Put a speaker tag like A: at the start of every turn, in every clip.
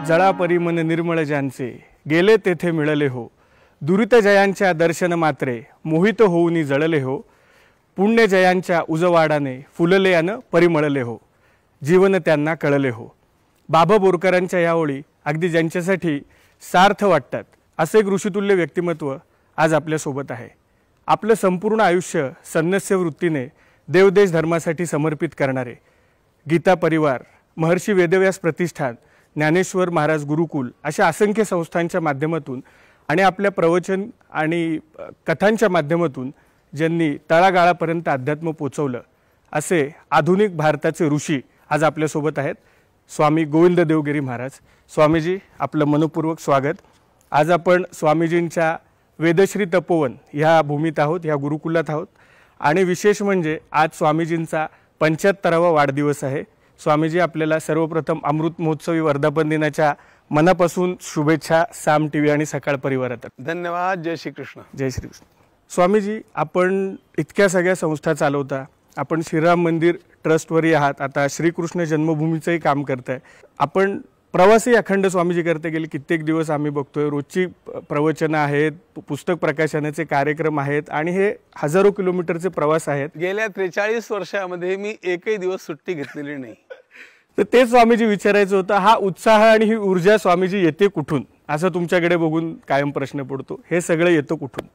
A: जळापरी मन निर्मळ ज्यांचे गेले तेथे मिळले हो। दुरित जयांच्या दर्शन मात्रे मोहित होऊनी जळले हो। पुण्य जयांच्या उजवाडाने फुलले अन परिमळले हो। जीवन त्यांना कळले हो। बाबा बोरकरांच्या या ओळी अगदी ज्यांच्यासाठी सार्थ वाटतात असे एक ऋषितुल्य व्यक्तिमत्व आज आपल्या सोबत आहे। आपलं संपूर्ण आयुष्य संन्यास्य वृत्तीने देवदेश धर्मासाठी समर्पित करणारे गीता परिवार, महर्षी वेदव्यास प्रतिष्ठान, ज्ञानेश्वर महाराज गुरुकुल अशा असंख्य संस्थांच्या माध्यमातून आणि आपल्या प्रवचन आणि कथांच्या माध्यमातून ज्यांनी तळागाळापर्यंत अध्यात्म पोचवलं असे आधुनिक भारताचे ऋषी आज आपल्या सोबत आहेत। स्वामी गोविंद देवगिरी महाराज। स्वामीजी, आपलं मनपूर्वक स्वागत। आज आपण स्वामीजींच्या वेदश्री तपोवन ह्या भूमीत आहोत, ह्या गुरुकुलात आहोत आणि विशेष म्हणजे आज स्वामीजींचा 75वा वाढदिवस आहे। स्वामीजी, आपल्याला सर्वप्रथम अमृत महोत्सवी वर्धापन दिनाच्या मनापासून शुभेच्छा साम टीव्ही आणि सकाळ परिवारात।
B: धन्यवाद। जय श्री कृष्ण।
A: जय श्री कृष्ण। स्वामीजी, आपण इतक्या सगळ्या संस्था चालवता, आपण श्रीराम मंदिर ट्रस्टवरही आहात, आता श्रीकृष्ण जन्मभूमीचंही काम करताय, आपण प्रवासही अखंड स्वामीजी करते गेले कित्येक दिवस आम्ही बघतोय। रोजची प्रवचनं आहेत, पुस्तक प्रकाशनाचे कार्यक्रम आहेत आणि हे हजारो किलोमीटरचे प्रवास आहेत।
B: गेल्या 43 वर्षामध्ये मी एकही दिवस सुट्टी घेतलेली नाही।
A: तर ते स्वामीजी विचारायचं होतं, हा उत्साह आणि ही ऊर्जा स्वामीजी येते कुठून, असं तुमच्याकडे बघून कायम प्रश्न पडतो। हे सगळं येतं कुठून?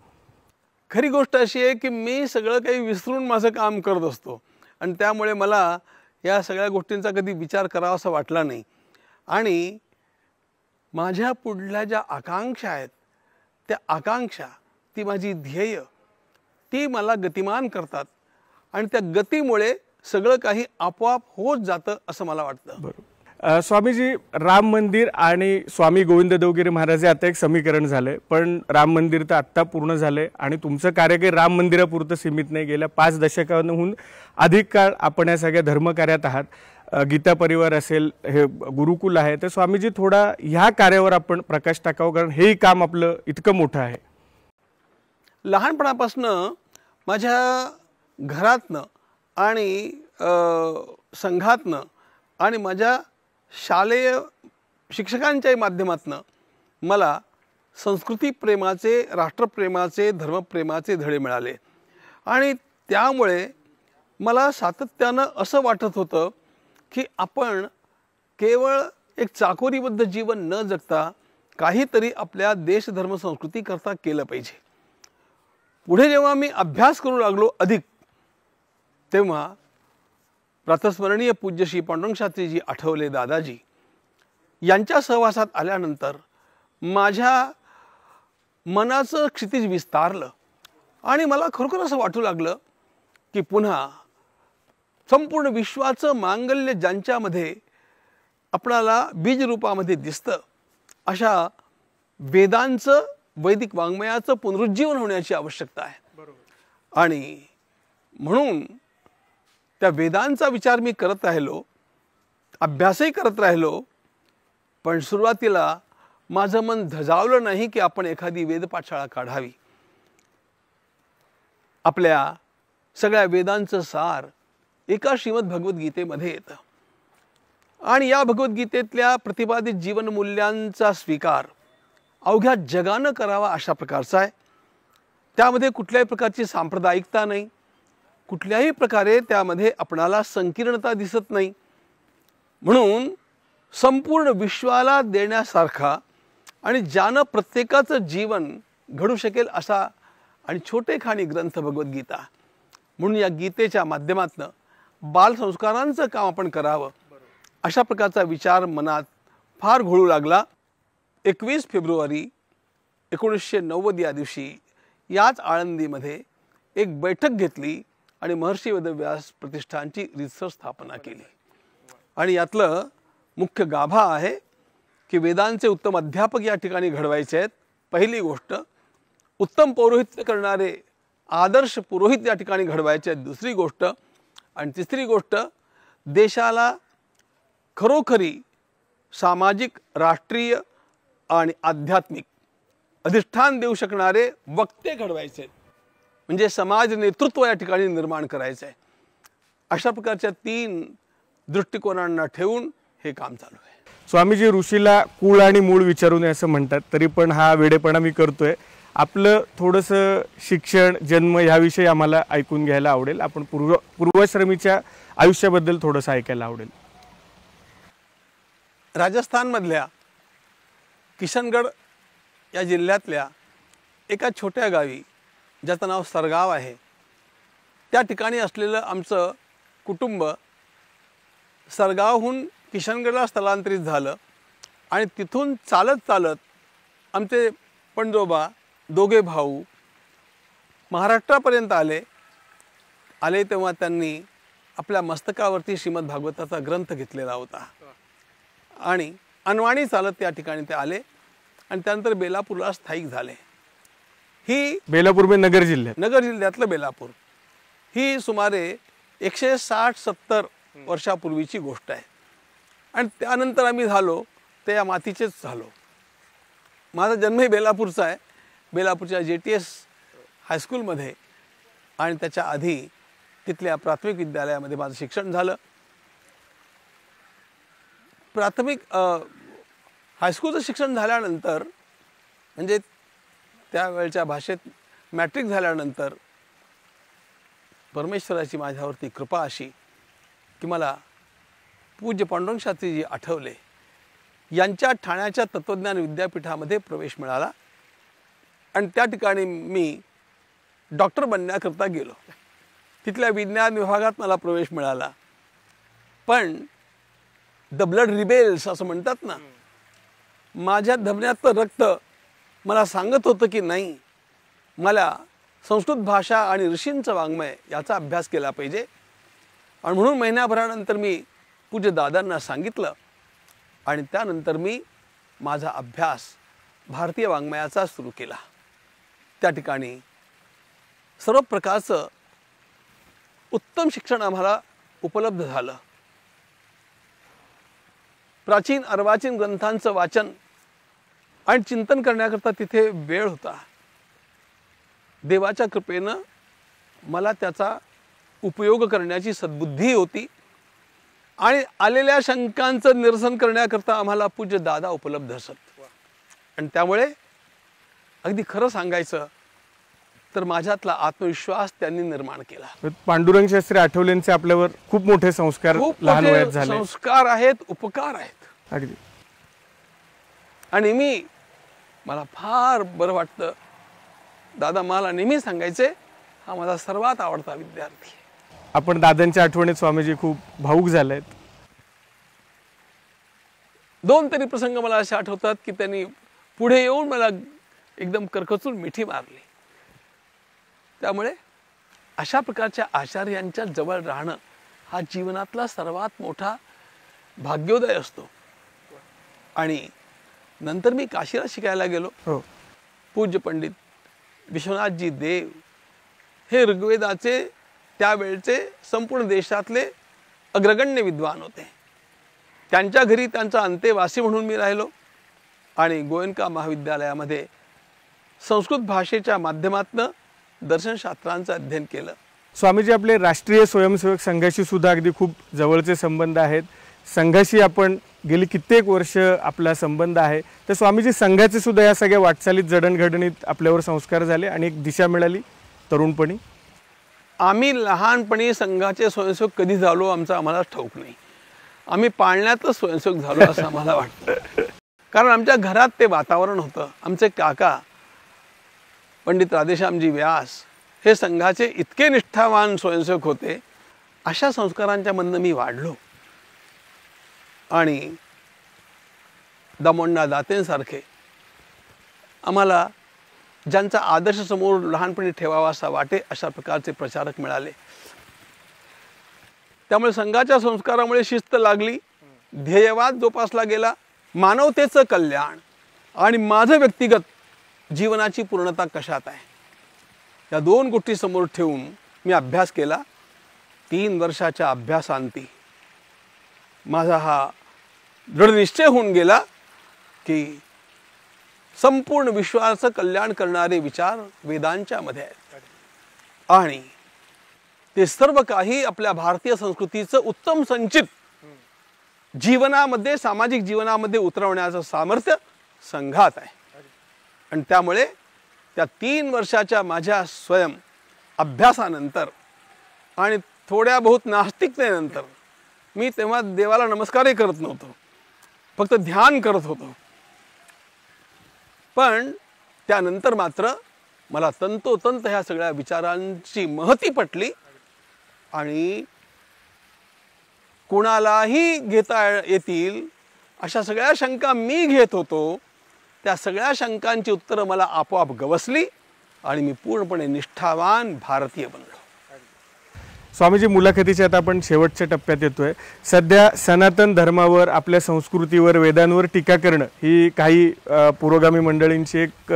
B: खरी गोष्ट अशी आहे की मी सगळं काही विसरून माझं काम करत असतो आणि त्यामुळे मला या सगळ्या गोष्टींचा कधी विचार करावा असा वाटला नाही। आणि माझ्या पुढल्या ज्या आकांक्षा आहेत त्या आकांक्षा, ती माझी ध्येय, ती मला गतिमान करतात आणि त्या गतीमुळे सगळं काही आपोआप होत जातं असं मला वाटतं।
A: बरोबर। स्वामीजी, राम मंदिर आणि स्वामी गोविंद देवगिरी महाराज आता एक समीकरण झालंय, पण राम मंदिर तर आत्ता पूर्ण झालंय आणि तुमचं कार्य काही राम मंदिरापुरतं सीमित नाही। गेल्या 5 दशकांहून अधिक काळ आपण या सगळ्या धर्मकार्यात आहात। गीता परिवार असेल, हे गुरुकुल आहे, तर स्वामीजी थोडा ह्या कार्यावर आपण प्रकाश टाकावं, कारण हेही काम आपलं इतकं मोठं आहे।
B: लहानपणापासून माझ्या घरातनं आणि संघातनं आणि माझ्या शालेय शिक्षकांच्याही माध्यमातून मला संस्कृती प्रेमाचे, राष्ट्रप्रेमाचे, धर्मप्रेमाचे धडे मिळाले आणि त्यामुळे मला सातत्यानं असं वाटत होतं की आपण केवळ एक चाकोरीबद्ध जीवन न जगता काहीतरी आपल्या देश धर्म संस्कृती करता केलं पाहिजे। पुढे जेव्हा मी अभ्यास करू लागलो अधिक, तेव्हा प्रातस्मरणीय पूज्य श्री पांडुरंग शास्त्रीजी आठवले दादाजी यांच्या सहवासात आल्यानंतर माझ्या मनाचं क्षितिज विस्तारलं आणि मला खरोखर असं वाटू लागलं की पुन्हा संपूर्ण विश्वाचं मांगल्य ज्यांच्यामध्ये आपणाला बीज रूपामध्ये दिसतं, अशा वेदांचं, वैदिक वाङ्मयाचं पुनरुज्जीवन होण्याची आवश्यकता आहे। आणि म्हणून त्या वेदांचा विचार मी करत राहिलो, अभ्यासही करत राहिलो, पण सुरुवातीला माझं मन धजावलं नाही की आपण एखादी वेदपाठशाळा काढावी। आपल्या सगळ्या वेदांचं सार एका श्रीमद भगवद्गीतेमध्ये येतं आणि या भगवद्गीतेतल्या प्रतिपादित जीवनमूल्यांचा स्वीकार अवघ्या जगानं करावा अशा प्रकारचा आहे। त्यामध्ये कुठल्याही प्रकारची सांप्रदायिकता नाही, कुठल्याही प्रकारे त्यामध्ये आपणाला संकीर्णता दिसत नाही। म्हणून संपूर्ण विश्वाला देण्यासारखा आणि ज्यानं प्रत्येकाचं जीवन घडू शकेल असा आणि छोटेखानी ग्रंथ भगवद्गीता। म्हणून या गीतेच्या माध्यमातून बालसंस्कारांचं काम आपण करावं अशा प्रकारचा विचार मनात फार घोळू लागला। 21 फेब्रुवारी 1990 या दिवशी याच आळंदीमध्ये एक बैठक घेतली आणि महर्षी वेदव्यास प्रतिष्ठानची रीतसर स्थापना केली। आणि यातलं मुख्य गाभा आहे की वेदांचे उत्तम अध्यापक या ठिकाणी घडवायचे आहेत। पहिली गोष्ट, उत्तम पौरोहित्य करणारे आदर्श पुरोहित या ठिकाणी घडवायचे आहेत। दुसरी गोष्ट आणि तिसरी गोष्ट, देशाला खरोखरी सामाजिक, राष्ट्रीय आणि आध्यात्मिक अधिष्ठान देऊ शकणारे वक्ते घडवायचे आहेत, म्हणजे समाज नेतृत्व या ठिकाणी निर्माण करायचं आहे। अशा प्रकारच्या 3 दृष्टिकोनांना ठेवून हे काम चालू आहे.
A: स्वामीजी, ऋषीला कुळ आणि मूळ विचारू नये असं म्हणतात, तरी पण हा वेडेपणा मी करतोय. आपलं थोडंसं शिक्षण, जन्म ह्याविषयी आम्हाला ऐकून घ्यायला आवडेल. आपण पूर्वाश्रमीच्या आयुष्याबद्दल थोडंसं ऐकायला आवडेल.
B: राजस्थानमधल्या किशनगड या जिल्ह्यातल्या एका छोट्या गावी, ज्याचं नाव सरगाव आहे, त्या ठिकाणी असलेलं आमचं कुटुंब सरगावहून किशनगडला स्थलांतरित झालं आणि तिथून चालत चालत आमचे पणजोबा, दोघे भाऊ महाराष्ट्रापर्यंत आले तेव्हा त्यांनी आपल्या मस्तकावरती श्रीमद भागवताचा ग्रंथ घेतलेला होता आणि अनवाणी चालत त्या ठिकाणी ते आले आणि त्यानंतर बेलापूरला स्थायिक झाले. ही
A: बेलापूर नगर
B: जिल्ह्यातलं बेलापूर ही सुमारे 160-70 वर्षापूर्वीची गोष्ट आहे. आणि त्यानंतर आम्ही झालो ते या मातीचेच झालो. माझा जन्मही बेलापूरचा आहे. बेलापूरच्या JTS हायस्कूलमध्ये आणि त्याच्या आधी तिथल्या प्राथमिक विद्यालयामध्ये माझं शिक्षण झालं. प्राथमिक हायस्कूलचं शिक्षण झाल्यानंतर, म्हणजे त्यावेळच्या भाषेत मॅट्रिक झाल्यानंतर, परमेश्वराची माझ्यावरती कृपा अशी की मला पूज्य पांडुरंग शास्त्रीजी आठवले यांच्या ठाण्याच्या तत्वज्ञान विद्यापीठामध्ये प्रवेश मिळाला आणि त्या ठिकाणी मी डॉक्टर बनण्याकरता गेलो. तिथल्या विज्ञान विभागात मला प्रवेश मिळाला. पण द ब्लड रिबेल्स असं म्हणतात ना, माझ्या धमन्यातलं रक्त मला सांगत होतं की नाही, मला संस्कृत भाषा आणि ऋषींचं वाङ्मय याचा अभ्यास केला पाहिजे. आणि म्हणून महिन्याभरानंतर मी पूज्य दादांना सांगितलं आणि त्यानंतर मी माझा अभ्यास भारतीय वाङ्मयाचा सुरू केला. त्या ठिकाणी सर्व प्रकारचं उत्तम शिक्षण आम्हाला उपलब्ध झालं. प्राचीन अर्वाचीन ग्रंथांचं वाचन आणि चिंतन करण्याकरता तिथे वेळ होता. देवाच्या कृपेनं मला त्याचा उपयोग करण्याची सद्बुद्धी होती आणि आलेल्या शंकांचं निरसन करण्याकरता आम्हाला पूज्य दादा उपलब्ध असत. आणि त्यामुळे अगदी खरं सांगायचं तर माझ्यातला आत्मविश्वास त्यांनी निर्माण केला.
A: पांडुरंग शास्त्री आठवलेंचे आपल्यावर खूप मोठे संस्कार लहान वयात झाले.
B: संस्कार आहेत, उपकार आहेत.
A: अगदी.
B: आणि मला फार बरं वाटतं, दादा मला नेहमी सांगायचे, हा माझा सर्वात आवडता विद्यार्थी.
A: आपण दादांच्या आठवणीत स्वामीजी खूप भावुक झालेत.
B: 2 तरी प्रसंग मला असे आठवतात की त्यांनी पुढे येऊन मला एकदम करकचून मिठी मारली. त्यामुळे अशा प्रकारच्या आचार्यांच्या जवळ राहणं हा जीवनातला सर्वात मोठा भाग्योदय असतो. आणि नंतर मी काशीला शिकायला गेलो. पूज्य पंडित विश्वनाथजी देव हे ऋग्वेदाचे त्यावेळचे संपूर्ण देशातले अग्रगण्य विद्वान होते. त्यांच्या घरी त्यांचा अंतेवासी म्हणून मी राहिलो आणि गोयंका महाविद्यालयामध्ये संस्कृत भाषेच्या माध्यमातून दर्शनशास्त्रांचं अध्ययन केलं.
A: स्वामीजी, आपले राष्ट्रीय स्वयंसेवक संघाशी सुद्धा अगदी खूप जवळचे संबंध आहेत. संघाशी आपण गेली कित्येक वर्ष आपला संबंध आहे. तर स्वामीजी, संघाचे सुद्धा या सगळ्या वाटचालीत जडणघडणीत आपल्यावर संस्कार झाले आणि एक दिशा मिळाली तरुणपणी.
B: आम्ही लहानपणी संघाचे स्वयंसेवक कधी झालो आमचं आम्हाला ठाऊक नाही. आम्ही पाळण्यातच स्वयंसेवक झालो असं आम्हाला वाटतं. कारण आमच्या घरात ते वातावरण होतं. आमचे काका पंडित राधेश्यामजी व्यास हे संघाचे इतके निष्ठावान स्वयंसेवक होते. अशा संस्कारांच्या मधनं मी वाढलो आणि दामोंडा दातेंसारखे आम्हाला ज्यांचा आदर्श समोर लहानपणी ठेवावा असा वाटे अशा प्रकारचे प्रचारक मिळाले. त्यामुळे संघाच्या संस्कारामुळे शिस्त लागली, ध्येयवाद जोपासला गेला, मानवतेचं कल्याण आणि माझं व्यक्तिगत जीवनाची पूर्णता कशात आहे या 2 गोष्टी समोर ठेवून मी अभ्यास केला. 3 वर्षाच्या अभ्यासांती माझा हा दृढ निश्चय होऊन गेला की संपूर्ण विश्वाचं कल्याण करणारे विचार वेदांच्या मध्ये आहेत आणि ते सर्व काही आपल्या भारतीय संस्कृतीचं उत्तम संचित जीवनामध्ये, सामाजिक जीवनामध्ये उतरवण्याचं सामर्थ्य संघात आहे. आणि त्यामुळे त्या 3 वर्षाच्या माझ्या स्वयं अभ्यासानंतर आणि थोड्या बहुत नास्तिकतेनंतर मी तेव्हा देवाला नमस्कारही करत नव्हतो, फक्त ध्यान करत होतो. पण त्यानंतर मात्र मला तंतोतंत ह्या सगळ्या विचारांची महती पटली आणि कुणालाही घेता येतील अशा सगळ्या शंका मी घेत होतो. त्या सगळ्या शंकांची उत्तरं मला आपोआप गवसली आणि मी पूर्णपणे निष्ठावान भारतीय बनलो.
A: स्वामीजी, मुलाखतीच्या आता आपण शेवटच्या टप्प्यात येतोय. सध्या सनातन धर्मावर, आपल्या संस्कृतीवर, वेदांवर टीका करणं ही काही पुरोगामी मंडळींची एक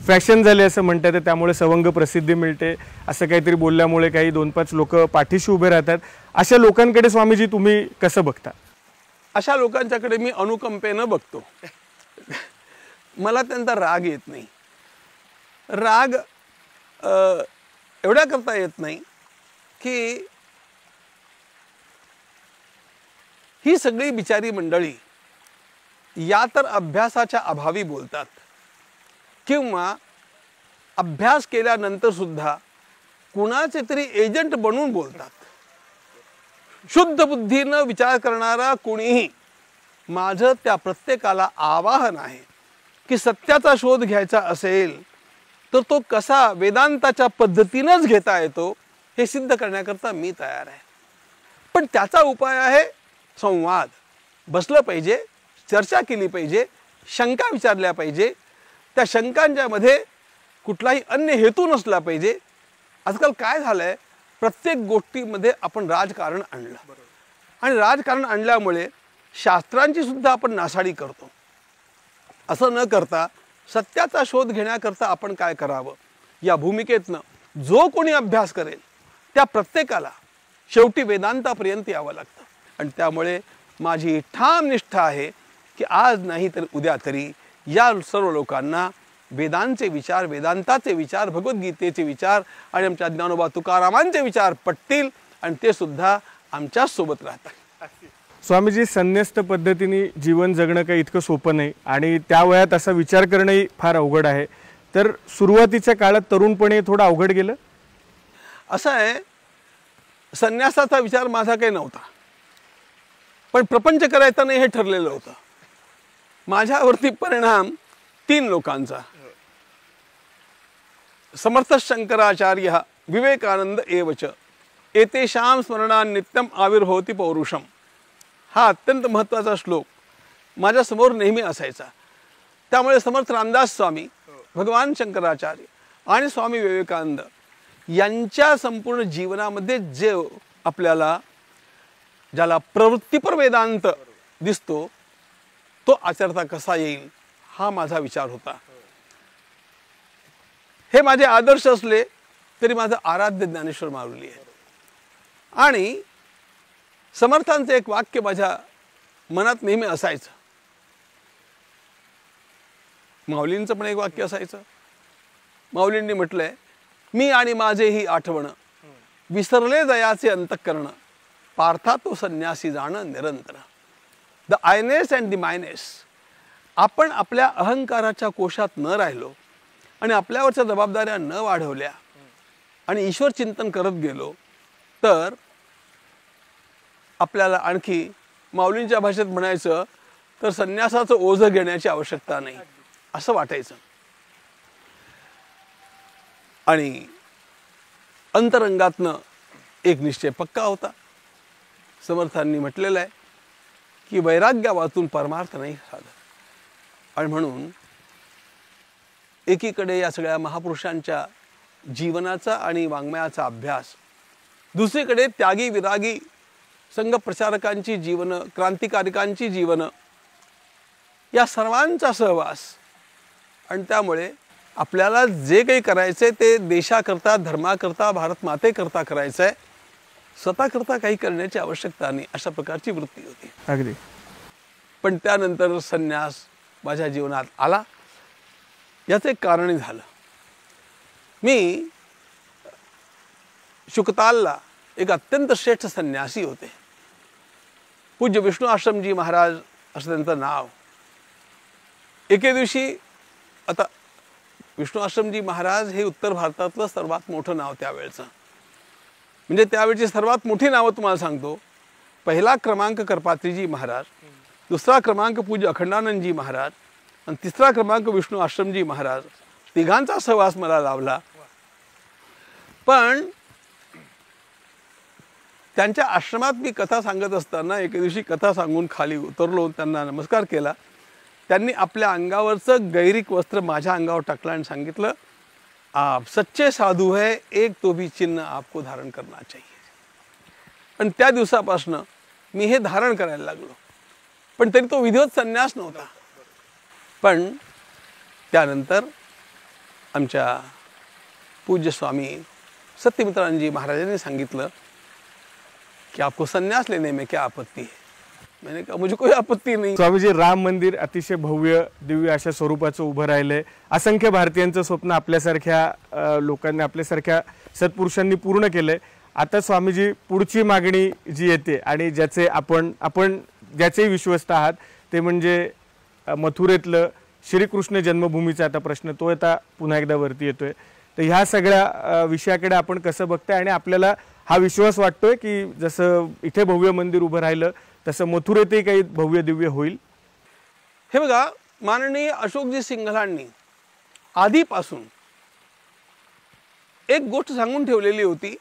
A: फॅशन झाली असं म्हणतात. त्यामुळे सवंग प्रसिद्धी मिळते असं काहीतरी बोलल्यामुळे काही 2-5 लोक पाठीशी उभे राहतात. अशा लोकांकडे स्वामीजी तुम्ही कसं बघता?
B: अशा लोकांच्याकडे मी अनुकंपेनं बघतो. मला त्यांचा राग येत नाही. राग एवढ्या करता येत नाही की ही सगळी बिचारी मंडळी या तर अभ्यासाच्या अभावी बोलतात किंवा अभ्यास केल्यानंतर सुद्धा कुणाचे तरी एजंट बनून बोलतात. शुद्ध बुद्धीनं विचार करणारा कोणीही, माझं त्या प्रत्येकाला आवाहन आहे की सत्याचा शोध घ्यायचा असेल तर तो कसा वेदांताच्या पद्धतीनंच घेता येतो हे सिद्ध करण्याकरता मी तयार आहे. पण त्याचा उपाय आहे संवाद. बसलं पाहिजे, चर्चा केली पाहिजे, शंका विचारल्या पाहिजे. त्या शंकांच्या मध्ये कुठलाही अन्य हेतू नसला पाहिजे. आजकाल काय झालंय, प्रत्येक गोष्टीमध्ये आपण राजकारण आणलं आणि राजकारण आणल्यामुळे शास्त्रांची सुद्धा आपण नासाडी करतो. असं न करता सत्याचा शोध घेण्याकरता आपण काय करावं, या भूमिकेतनं जो कोणी अभ्यास करेल त्या प्रत्येकाला शेवटी वेदांतापर्यंत यावं लागतं. आणि त्यामुळे माझी ठाम निष्ठा आहे की आज नाही तर उद्या तरी या सर्व लोकांना वेदांचे विचार, वेदांताचे विचार, भगवद्गीतेचे विचार आणि आमच्या ज्ञानोबा तुकारामांचे विचार पटतील आणि ते सुद्धा आमच्याच सोबत राहतात.
A: स्वामीजी, संन्यस्त पद्धतीने जीवन जगणं काही इतकं सोपं नाही आणि त्या वयात असा विचार करणंही फार अवघड आहे. तर सुरुवातीच्या काळात तरुणपणे थोडं अवघड गेलं?
B: असं आहे, संन्यासाचा विचार माझा काही नव्हता, पण प्रपंच करायचा नाही हे ठरलेलं होतं. माझ्यावरती परिणाम 3 लोकांचा. समर्थ शंकराचार्य विवेकानंद एवच एतेषां स्मरणान् नित्यम आविर्भवति पौरुषम, हा अत्यंत महत्त्वाचा श्लोक माझ्यासमोर नेहमी असायचा. त्यामुळे समर्थ रामदास स्वामी, भगवान शंकराचार्य आणि स्वामी विवेकानंद यांच्या संपूर्ण जीवनामध्ये जे आपल्याला ज्याला प्रवृत्तीपर वेदांत दिसतो तो आचरता कसा येईल हा माझा विचार होता. हे माझे आदर्श असले तरी माझं आराध्य ज्ञानेश्वर माऊली आहे. आणि समर्थांचं एक वाक्य माझ्या मनात नेहमी असायचं, माऊलींचं पण एक वाक्य असायचं. माऊलींनी म्हटलंय, मी आणि माझे ही आठवण विसरले दयाचे अंतःकरण, पार्था तो संन्यासी जाणं निरंतर. The iness and the myness. आपण आपल्या अहंकाराच्या कोशात न राहिलो आणि आपल्यावरच्या जबाबदाऱ्या न वाढवल्या आणि ईश्वर चिंतन करत गेलो तर आपल्याला आणखी माऊलींच्या भाषेत म्हणायचं तर संन्यासाचं ओझं घेण्याची आवश्यकता नाही असं वाटायचं. आणि अंतरंगातनं एक निश्चय पक्का होता. समर्थांनी म्हटलेलं आहे की वैराग्या वाचून परमार्थ नाही साधत. आणि म्हणून एकीकडे या सगळ्या महापुरुषांच्या जीवनाचा आणि वाङ्मयाचा अभ्यास, दुसरीकडे त्यागी विरागी संघ प्रचारकांची जीवनं, क्रांतिकारिकांची जीवनं, या सर्वांचा सहवास. आणि त्यामुळे आपल्याला जे काही करायचंय ते देशाकरता, धर्माकरता, भारत मातेकरता करायचं आहे, स्वतःकरता काही करण्याची आवश्यकता नाही, अशा प्रकारची वृत्ती होती.
A: अगदी.
B: पण त्यानंतर संन्यास माझ्या जीवनात आला. याचं एक कारणही झालं. मी शुकतालला एक अत्यंत श्रेष्ठ संन्यासी होते. पूज्य विष्णू आश्रमजी महाराज असं त्यांचं नाव. एके दिवशी आता विष्णू आश्रमजी महाराज हे उत्तर भारतातलं सर्वात मोठं नाव त्यावेळचं. म्हणजे त्यावेळची सर्वात मोठी नावं तुम्हाला सांगतो. पहिला क्रमांक करपात्रीजी महाराज, दुसरा क्रमांक पूज्य अखंडानंदजी महाराज आणि तिसरा क्रमांक विष्णू आश्रमजी महाराज. तिघांचा सहवास मला लाभला. पण त्यांच्या आश्रमात मी कथा सांगत असताना एके दिवशी कथा सांगून खाली उतरलो, त्यांना नमस्कार केला. त्यांनी आपल्या अंगावरचं गैरिक वस्त्र माझ्या अंगावर टाकलं आणि सांगितलं, आप सच्चे साधू है, एक तो भी चिन्ह आपको धारण करना चाहिए. आणि त्या दिवसापासनं मी हे धारण करायला लागलो. पण तरी तो विधिवत संन्यास नव्हता. पण त्यानंतर आमच्या पूज्य स्वामी सत्यमित्रांजी महाराजांनी सांगितलं कि आपको संन्यास लेने में क्या आपत्ति है. मैंने कहा मुझे कोई आपत्ति नहीं.
A: स्वामीजी, राम मंदिर अतिशय भव्य दिव्य अशा स्वरूपाचं उभं राहिलंय. असंख्य भारतीयांचं स्वप्न आपल्यासारख्या लोकांनी, आपल्यासारख्या सत्पुरुषांनी पूर्ण केलंय. आता स्वामीजी, पुढची मागणी जी येते आणि ज्याचे आपण ज्याचेही विश्वस्त आहात ते म्हणजे मथुरेतलं श्रीकृष्ण जन्मभूमीचा आता प्रश्न, तो आता पुन्हा एकदा वरती येतोय. तर ह्या सगळ्या विषयाकडे आपण कसं बघताय आणि आपल्याला हा विश्वास वाटतोय की जसं इथे भव्य मंदिर उभं राहिलं तसं मथुरेतही काही भव्य दिव्य होईल?
B: हे बघा, माननीय अशोकजी सिंघलांनी आधीपासून एक गोष्ट सांगून ठेवलेली होती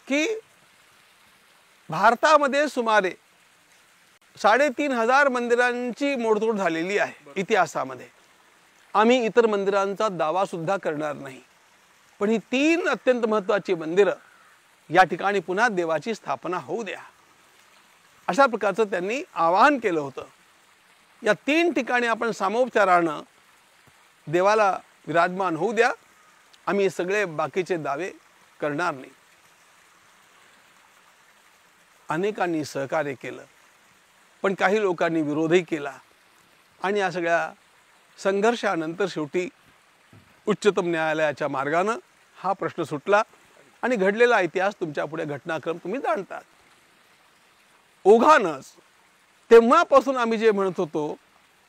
B: की भारतामध्ये सुमारे 3,500 मंदिरांची मोडतोड झालेली आहे इतिहासामध्ये. आम्ही इतर मंदिरांचा दावा सुद्धा करणार नाही, पण ही 3 अत्यंत महत्त्वाची मंदिरं या ठिकाणी पुन्हा देवाची स्थापना होऊ द्या, अशा प्रकारचं त्यांनी आवाहन केलं होतं. या 3 ठिकाणी आपण सामोपचारानं देवाला विराजमान होऊ द्या, आम्ही सगळे बाकीचे दावे करणार नाही. अनेकांनी सहकार्य केलं, पण काही लोकांनी विरोधही केला आणि या सगळ्या संघर्षानंतर शेवटी उच्चतम न्यायालयाच्या मार्गानं हा प्रश्न सुटला आणि घडलेला इतिहास तुमच्या पुढे घटनाक्रम तुम्ही जाणतात. ओघानच तेव्हापासून आम्ही जे म्हणत होतो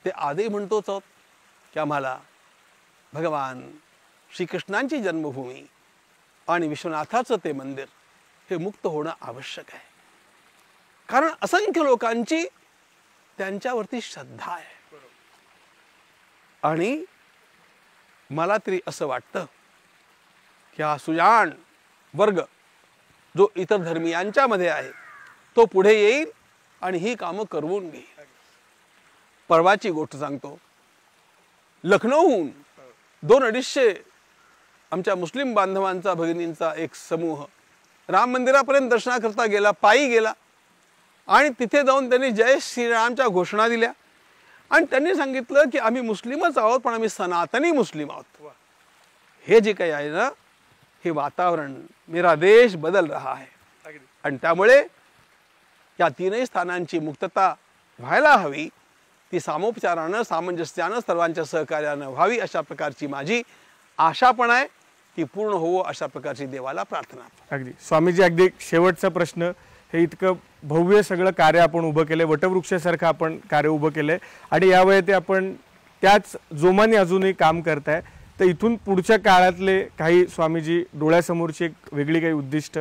B: ते आजही म्हणतोच आहोत की आम्हाला भगवान श्रीकृष्णांची जन्मभूमी आणि विश्वनाथाचं ते मंदिर हे मुक्त होणं आवश्यक आहे. कारण असंख्य लोकांची त्यांच्यावरती श्रद्धा आहे. आणि मला तरी असं वाटतं की हा सुजाण वर्ग जो इतर धर्मियांच्या मध्ये आहे तो पुढे येईल आणि ही कामं करवून घेईल. परवाची गोष्ट सांगतो. लखनौहून 200-250 आमच्या मुस्लिम बांधवांचा, भगिनींचा एक समूह राम मंदिरापर्यंत दर्शनाकरता गेला, पायी गेला आणि तिथे जाऊन त्यांनी जय श्रीरामच्या घोषणा दिल्या आणि त्यांनी सांगितलं की आम्ही मुस्लिमच आहोत, पण आम्ही सनातनी मुस्लिम आहोत. हे जे काही आहे ना, हे वातावरण, मेरा देश बदल रहा है. आणि त्यामुळे या 3ही स्थानांची मुक्तता व्हायला हवी. ती सामोपचारानं, सामंजस्यानं, सर्वांच्या सहकार्यानं व्हावी अशा प्रकारची माझी आशा पण आहे. ती पूर्ण होवो अशा प्रकारची देवाला प्रार्थना.
A: अगदी स्वामीजी, अगदी शेवटचा प्रश्न. हे इतकं भव्य सगळं कार्य आपण उभं केलंय, वटवृक्षासारखं आपण कार्य उभं केलंय आणि यावेळी ते आपण त्याच जोमाने अजूनही काम करताय. तर इथून पुढच्या काळातले काही स्वामीजी डोळ्यासमोरची एक वेगळी काही उद्दिष्ट,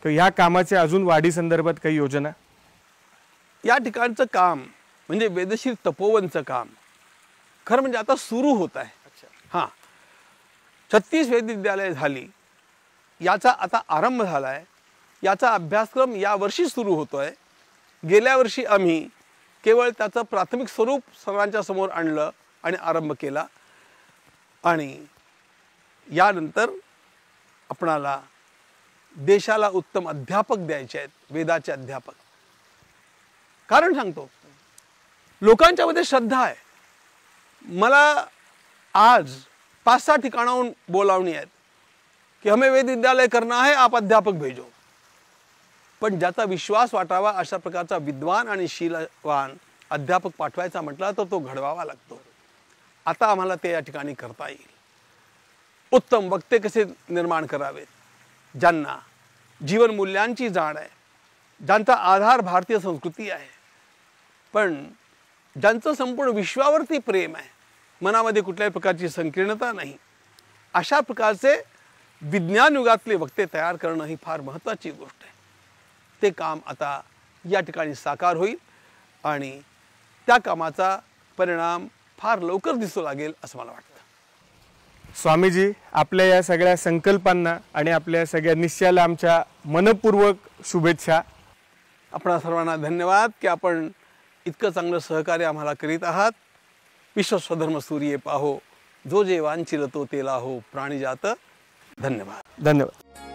A: तर ह्या कामाच्या अजून वाढी संदर्भात काही योजना?
B: या ठिकाणचं काम म्हणजे वेदशीर तपोवनचं काम खरं म्हणजे आता सुरू होत आहे. हां, 36 वेदविद्यालय झाली, याचा आता आरंभ झाला आहे. याचा अभ्यासक्रम यावर्षी सुरू होतोय. गेल्या वर्षी आम्ही केवळ त्याचं प्राथमिक स्वरूप सर्वांच्या समोर आणलं आणि आरंभ केला. आणि यानंतर आपणाला देशाला उत्तम अध्यापक द्यायचे आहेत, वेदाचे अध्यापक. कारण सांगतो, लोकांच्या मध्ये श्रद्धा आहे. मला आज 5-6 ठिकाणाहून बोलावणी आहेत की हमें वेद विद्यालय करना है, आप अध्यापक भेजो. पण ज्याचा विश्वास वाटावा अशा प्रकारचा विद्वान आणि शीलवान अध्यापक पाठवायचा म्हटला तर तो घडवावा लागतो. आता आम्हाला ते या ठिकाणी करता येईल. उत्तम वक्ते कसे निर्माण करावेत, ज्यांना जीवन मूल्यांची जाण आहे, ज्यांचा आधार भारतीय संस्कृती आहे, पण ज्यांचं संपूर्ण विश्वावरती प्रेम आहे, मनामध्ये कुठल्याही प्रकारची संकीर्णता नाही, अशा प्रकारचे विज्ञान युगातले वक्ते तयार करणं ही फार महत्त्वाची गोष्ट आहे. ते काम आता या ठिकाणी साकार होईल आणि त्या कामाचा परिणाम फार लवकर दिसू लागेल असं मला वाटतं.
A: स्वामीजी, आपल्या या सगळ्या संकल्पांना आणि आपल्या सगळ्या निश्चयाला आमच्या मनपूर्वक शुभेच्छा.
B: आपणा सर्वांना धन्यवाद की आपण इतकं चांगलं सहकार्य आम्हाला करीत आहात. विश्वस्वधर्म सूर्ये पाहो, जो जे वांछिल तो तेला हो, प्राणिजात. धन्यवाद.
A: धन्यवाद.